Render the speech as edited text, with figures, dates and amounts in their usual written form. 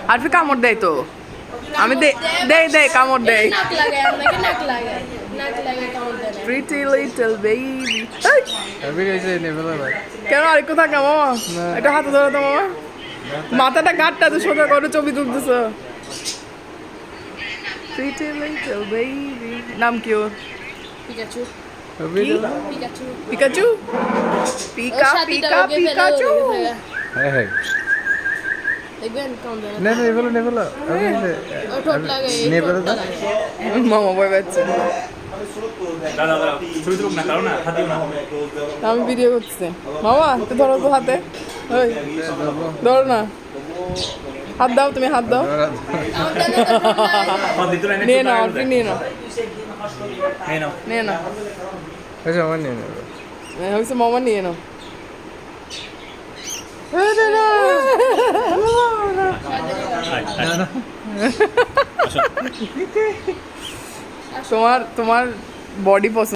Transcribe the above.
আরফি কামড় দেয় তো আমি দে কামড় দেয় নাক লাগে আপনাকে নাক লাগে কামড় দেয় প্রিটি লিটল বেবি আমি কইছে নেবে না ভাই কেন আরেকটু থাকে মামা এটা হাতে ধরো তো মামা মাথাটা গাঁটটা তো সোজা করে ছবি তুলতেছ প্রিটি লিটল বেবি নাম কি ওর পিকাচু আমি পিকাচু পিকাচু পিকাচু হ্যাঁ হ্যাঁ দেখবেন কামড় দেয় না নেবে না আমি কইছে ও ঠোঁট লাগে নেবে না মামা বই বাচ্চা দাদা ছবি তুলুক না কারণ না হাতে না আমি ভিডিও করতেছি মামা একটু ধরো তো হাতে ওই ধরো না হাত দাও তুমি হাত দাও আমার দিতে লাইনে নিয়ে নাও আপনি নিয়ে নাও এই নাও নিয়ে নাও আচ্ছা আমার নিয়ে নেবে হয়েছে মামা নিয়ে নাও তোমার বডি পছন্দ